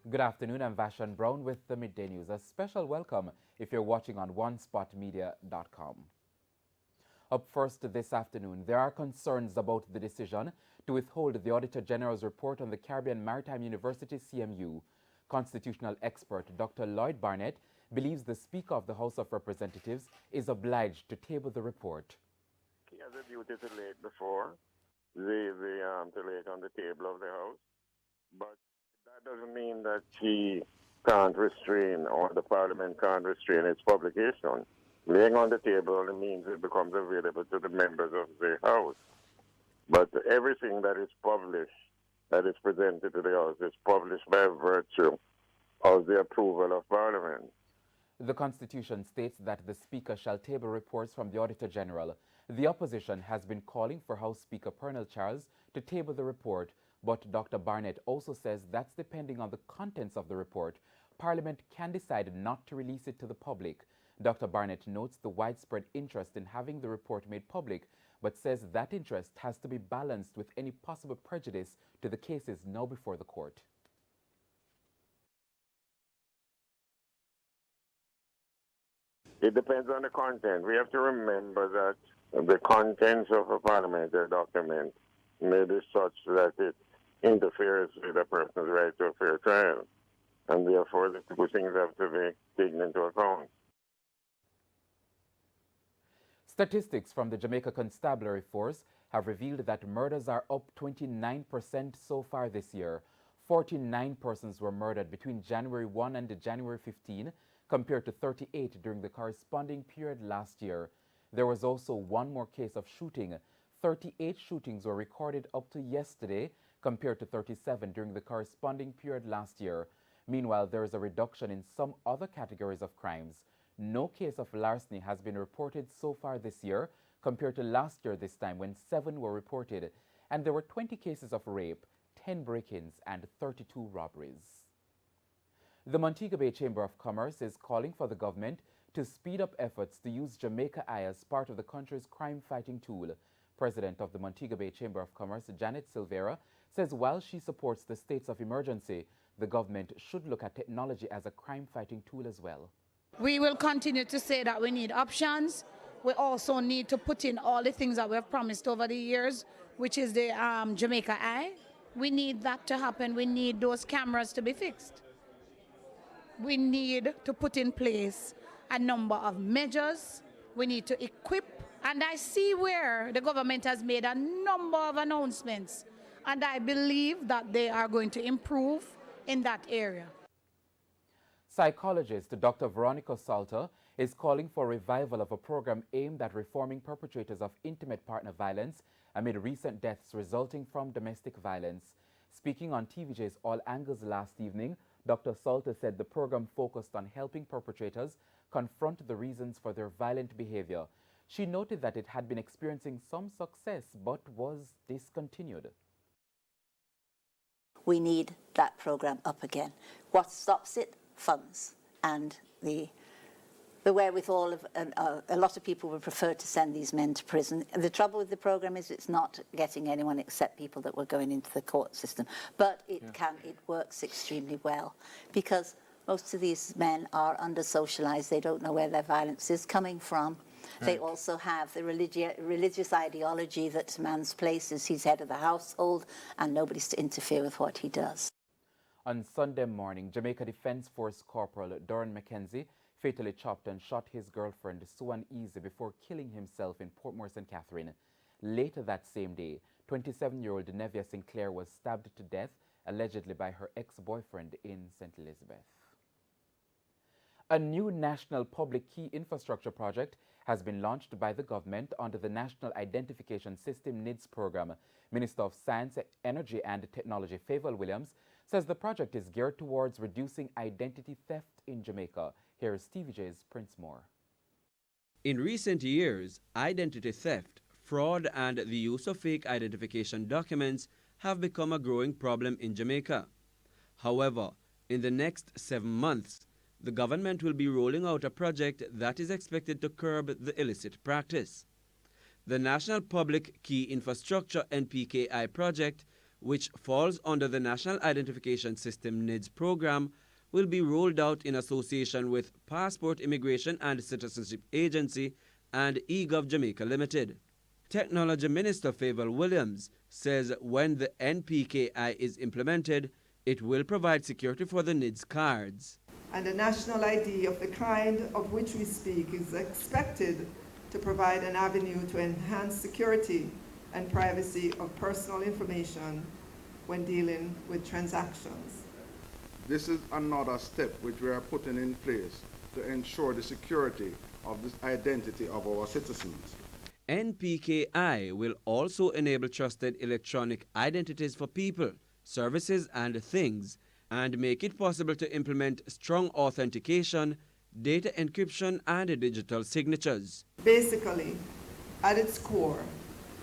Good afternoon, I'm Vashan Brown with the Midday News. A special welcome if you're watching on onespotmedia.com. Up first this afternoon, there are concerns about the decision to withhold the Auditor General's report on the Caribbean Maritime University CMU. Constitutional expert Dr. Lloyd Barnett believes the Speaker of the House of Representatives is obliged to table the report. He has a duty to lay it before to lay it on the table of the House, but that doesn't mean that he can't restrain or the Parliament can't restrain its publication. Laying on the table only means it becomes available to the members of the House. But everything that is published, that is presented to the House, is published by virtue of the approval of Parliament. The Constitution states that the Speaker shall table reports from the Auditor General. The opposition has been calling for House Speaker Pernell Charles to table the report, but Dr. Barnett also says that's depending on the contents of the report. Parliament can decide not to release it to the public. Dr. Barnett notes the widespread interest in having the report made public, but says that interest has to be balanced with any possible prejudice to the cases now before the court. It depends on the content. We have to remember that the contents of a parliamentary document may be such that it interferes with a person's right to a fair trial, and therefore the two things have to be taken into account. Statistics from the Jamaica Constabulary Force have revealed that murders are up 29% so far this year. 49 persons were murdered between January 1 and January 15, compared to 38 during the corresponding period last year. There was also one more case of shooting. 38 shootings were recorded up to yesterday, compared to 37 during the corresponding period last year. Meanwhile, there is a reduction in some other categories of crimes. No case of larceny has been reported so far this year, compared to last year this time when 7 were reported, and there were 20 cases of rape, 10 break-ins, and 32 robberies. The Montego Bay Chamber of Commerce is calling for the government to speed up efforts to use Jamaica Eye as part of the country's crime-fighting tool. President of the Montego Bay Chamber of Commerce, Janet Silvera, says while she supports the states of emergency, the government should look at technology as a crime-fighting tool as well. We will continue to say that we need options. We also need to put in all the things that we have promised over the years, which is the Jamaica Eye. We need that to happen. We need those cameras to be fixed. We need to put in place a number of measures. We need to equip. And I see where the government has made a number of announcements. And I believe that they are going to improve in that area. Psychologist Dr. Veronica Salter is calling for revival of a program aimed at reforming perpetrators of intimate partner violence amid recent deaths resulting from domestic violence. Speaking on TVJ's All Angles last evening, Dr. Salter said the program focused on helping perpetrators confront the reasons for their violent behavior. She noted that it had been experiencing some success but was discontinued. We need that program up again. What stops it? Funds and the wherewithal of a lot of people would prefer to send these men to prison. The trouble with the program is it's not getting anyone except people that were going into the court system. But it works extremely well because most of these men are under-socialized. They don't know where their violence is coming from. They also have the religious ideology that man's place is he's head of the household and nobody's to interfere with what he does. On Sunday morning, Jamaica Defense Force Corporal Doran McKenzie fatally chopped and shot his girlfriend, Suan Easy, before killing himself in Port Moore St. Catherine. Later that same day, 27-year-old Nevia Sinclair was stabbed to death, allegedly by her ex-boyfriend in St. Elizabeth. A new national public key infrastructure project has been launched by the government under the National Identification System NIDS program. Minister of Science, Energy and Technology Favour Williams says the project is geared towards reducing identity theft in Jamaica. Here is TVJ's Prince Moore. In recent years, identity theft, fraud, and the use of fake identification documents have become a growing problem in Jamaica. However, in the next 7 months, the government will be rolling out a project that is expected to curb the illicit practice. The National Public Key Infrastructure (NPKI) project which falls under the National Identification System NIDS program, will be rolled out in association with Passport Immigration and Citizenship Agency and eGov Jamaica Limited. Technology Minister Favour Williams says when the NPKI is implemented, it will provide security for the NIDS cards. And a national ID of the kind of which we speak is expected to provide an avenue to enhance security and privacy of personal information when dealing with transactions. This is another step which we are putting in place to ensure the security of the identity of our citizens. NPKI will also enable trusted electronic identities for people, services and things, and make it possible to implement strong authentication, data encryption and digital signatures. Basically, at its core,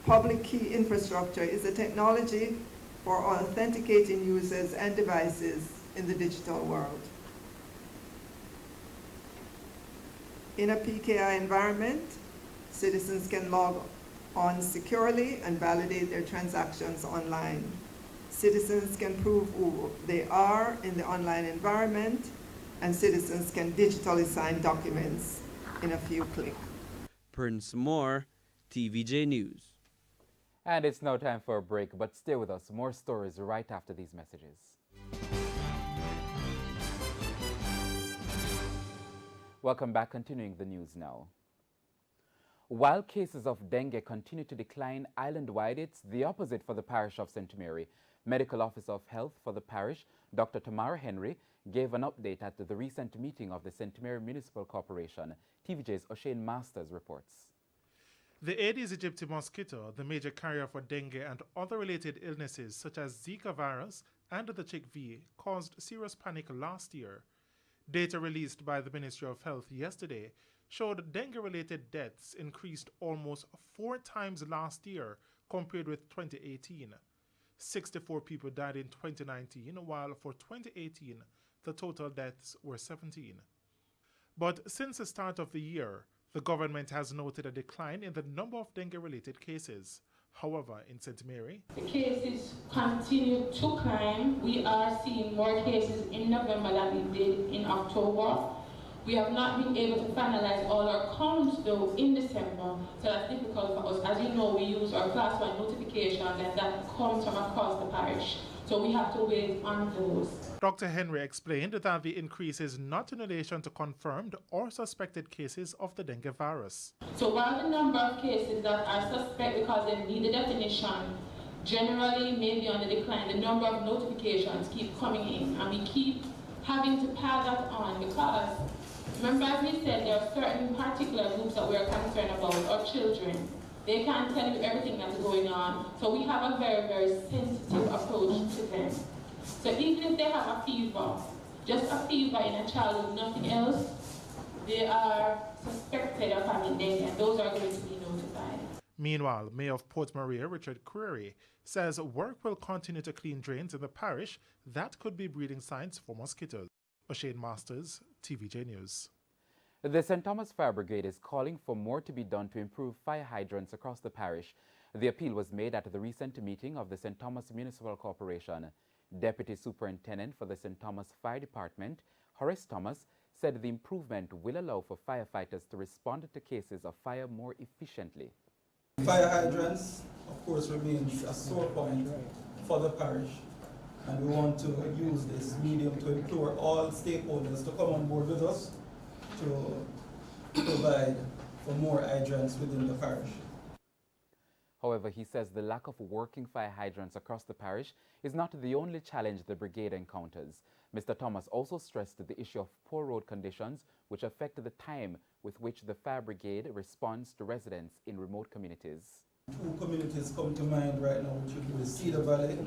public key infrastructure is a technology for authenticating users and devices in the digital world. In a PKI environment, citizens can log on securely and validate their transactions online. Citizens can prove who they are in the online environment, and citizens can digitally sign documents in a few clicks. Prince Moore, TVJ News. And it's now time for a break, but stay with us. More stories right after these messages. Welcome back, continuing the news now. While cases of dengue continue to decline island-wide, it's the opposite for the parish of St. Mary. Medical Officer of Health for the parish, Dr. Tamara Henry, gave an update at the recent meeting of the St. Mary Municipal Corporation. TVJ's O'Shane Masters reports. The Aedes aegypti mosquito, the major carrier for dengue and other related illnesses such as Zika virus and the CHIKV, caused serious panic last year. Data released by the Ministry of Health yesterday showed dengue-related deaths increased almost 4 times last year compared with 2018. 64 people died in 2019, while for 2018, the total deaths were 17. But since the start of the year, the government has noted a decline in the number of dengue-related cases. However, in St. Mary, the cases continue to climb. We are seeing more cases in November than we did in October. We have not been able to finalize all our counts though in December, so that's difficult for us. As you know, we use our class 1 notifications and that comes from across the parish. So we have to wait on those. Dr. Henry explained that the increase is not in relation to confirmed or suspected cases of the dengue virus. So while the number of cases that are suspect because they need the definition generally may be on the decline, the number of notifications keep coming in and we keep having to pile that on because remember, as we said, there are certain particular groups that we are concerned about, our children. They can't tell you everything that's going on. So we have a very, very sensitive approach to them. So even if they have a fever, just a fever in a child with nothing else, they are suspected of having dengue, and those are going to be notified. Meanwhile, Mayor of Port Maria, Richard Query, says work will continue to clean drains in the parish that could be breeding sites for mosquitoes. O'Shane Masters, TVJ News. The St. Thomas Fire Brigade is calling for more to be done to improve fire hydrants across the parish. The appeal was made at the recent meeting of the St. Thomas Municipal Corporation. Deputy Superintendent for the St. Thomas Fire Department, Horace Thomas, said the improvement will allow for firefighters to respond to cases of fire more efficiently. Fire hydrants, of course, remains a sore point for the parish, and we want to use this medium to implore all stakeholders to come on board with us to provide for more hydrants within the parish. However, he says the lack of working fire hydrants across the parish is not the only challenge the brigade encounters. Mr. Thomas also stressed the issue of poor road conditions, which affect the time with which the fire brigade responds to residents in remote communities. 2 communities come to mind right now, which would be Cedar Valley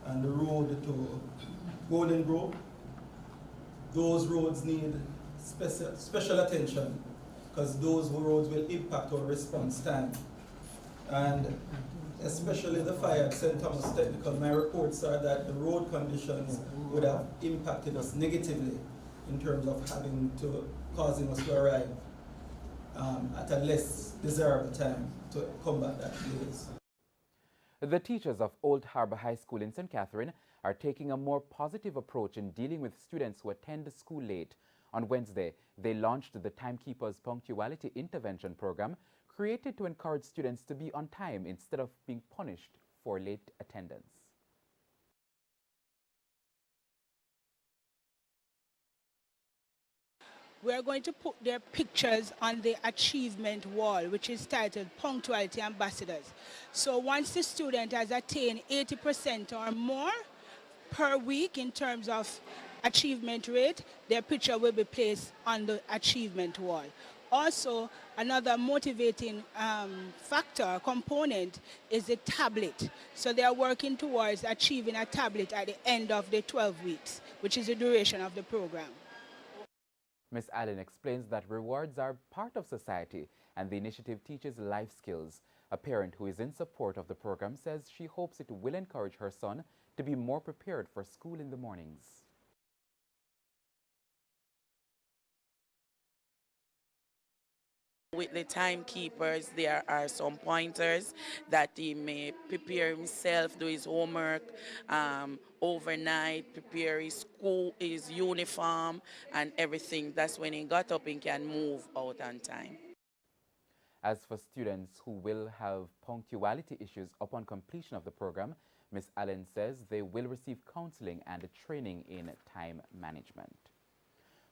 and the road to Golden Grove. Those roads need special attention because those roads will impact our response time. And especially the fire at St. Thomas Technical, my reports are that the road conditions would have impacted us negatively in terms of causing us to arrive at a less desirable time to combat that blaze. The teachers of Old Harbour High School in St. Catherine are taking a more positive approach in dealing with students who attend school late. On Wednesday, they launched the Timekeepers Punctuality Intervention Program, created to encourage students to be on time instead of being punished for late attendance. We are going to put their pictures on the achievement wall, which is titled Punctuality Ambassadors. So once the student has attained 80% or more per week in terms of achievement rate, their picture will be placed on the achievement wall. Also, another motivating component is the tablet. So they are working towards achieving a tablet at the end of the 12 weeks, which is the duration of the program. Ms. Allen explains that rewards are part of society and the initiative teaches life skills. A parent who is in support of the program says she hopes it will encourage her son to be more prepared for school in the mornings. With the timekeepers, there are some pointers that he may prepare himself, do his homework overnight, prepare his school, his uniform and everything. That's when he got up and can move out on time. As for students who will have punctuality issues upon completion of the program, Ms. Allen says they will receive counseling and training in time management.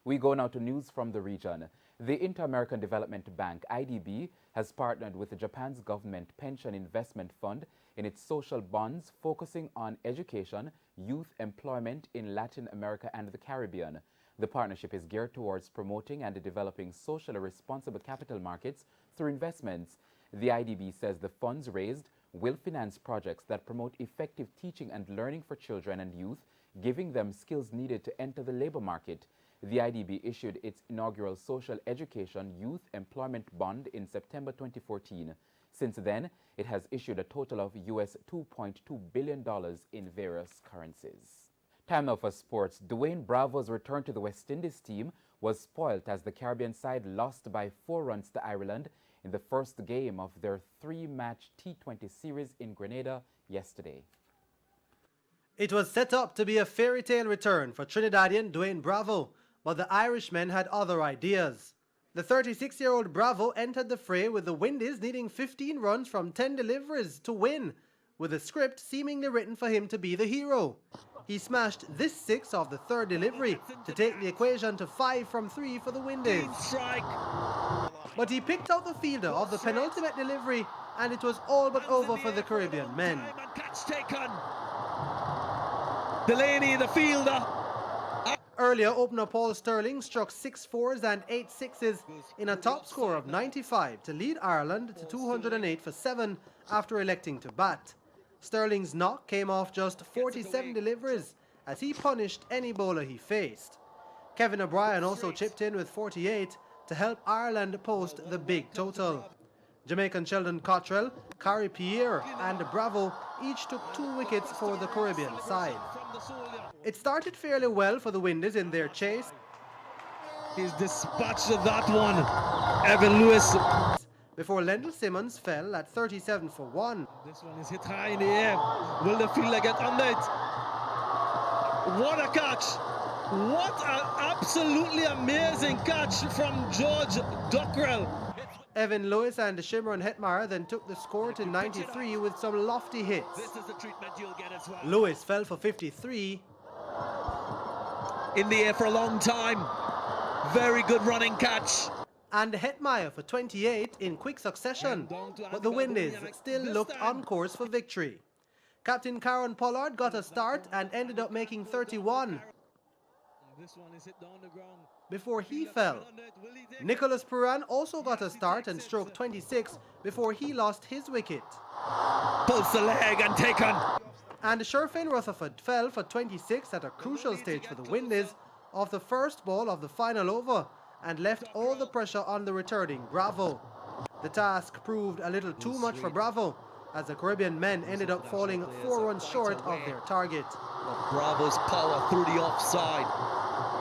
We go now to news from the region. The Inter-American Development Bank, IDB, has partnered with Japan's government pension investment fund in its social bonds focusing on education, youth employment in Latin America and the Caribbean. The partnership is geared towards promoting and developing socially responsible capital markets through investments. The IDB says the funds raised will finance projects that promote effective teaching and learning for children and youth, giving them skills needed to enter the labor market. The IDB issued its inaugural Social Education Youth Employment Bond in September 2014. Since then, it has issued a total of US $2.2 billion in various currencies. Time now for sports. Dwayne Bravo's return to the West Indies team was spoilt as the Caribbean side lost by 4 runs to Ireland in the first game of their 3-match T20 series in Grenada yesterday. It was set up to be a fairy tale return for Trinidadian Dwayne Bravo, but the Irishmen had other ideas. The 36-year-old Bravo entered the fray with the Windies needing 15 runs from 10 deliveries to win, with a script seemingly written for him to be the hero. He smashed this 6 of the 3rd delivery to take the equation to 5 from 3 for the Windies. But he picked out the fielder of the penultimate delivery and it was all but over for the Caribbean men. Catch taken. Delaney, the fielder. Earlier, opener Paul Sterling struck 6 4s and 8 6s in a top score of 95 to lead Ireland to 208 for 7 after electing to bat. Sterling's knock came off just 47 deliveries as he punished any bowler he faced. Kevin O'Brien also chipped in with 48 to help Ireland post the big total. Jamaican Sheldon Cottrell, Kari Pierre and Bravo each took 2 wickets for the Caribbean side. It started fairly well for the Windies in their chase. He's dispatched that one, Evan Lewis. Before Lendl Simmons fell at 37 for 1. This one is hit high in the air. Will the fielder get under it? What a catch! What an absolutely amazing catch from George Dockrell. Evan Lewis and Shimron Hetmar then took the score to 93 with some lofty hits. This is the treatment you'll get as well. Lewis fell for 53. In the air for a long time. Very good running catch. And Hetmeyer for 28 in quick succession. But the Windies still looked on course for victory. Captain Karen Pollard got a start and ended up making 31. This one is hit down the ground. Before he fell. Nicholas Puran also got a start and stroked 26 before he lost his wicket. Pulls the leg and taken. And Sherfane Rutherford fell for 26 at a crucial stage for the Windies off the first ball of the final over and left all the pressure on the returning Bravo. The task proved a little too much for Bravo as the Caribbean men ended up falling 4 runs short of their target. But Bravo's power through the offside.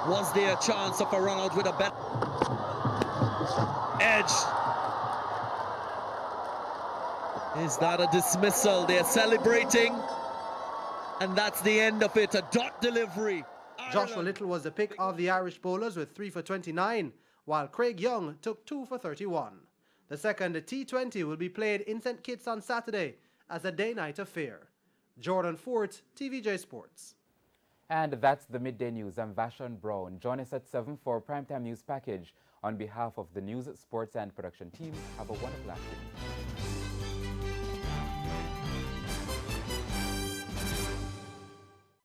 Was there a chance of a run out with a better edge? Is that a dismissal? They're celebrating, and that's the end of it. A dot delivery. Joshua Little was the pick of the Irish bowlers with 3 for 29, while Craig Young took 2 for 31. The second T20 will be played in St. Kitts on Saturday as a day-night affair. Jordan Fort, TVJ Sports. And that's the Midday News. I'm Vashon Brown. Join us at 7 for Primetime News Package. On behalf of the news, sports, and production team, have a wonderful afternoon.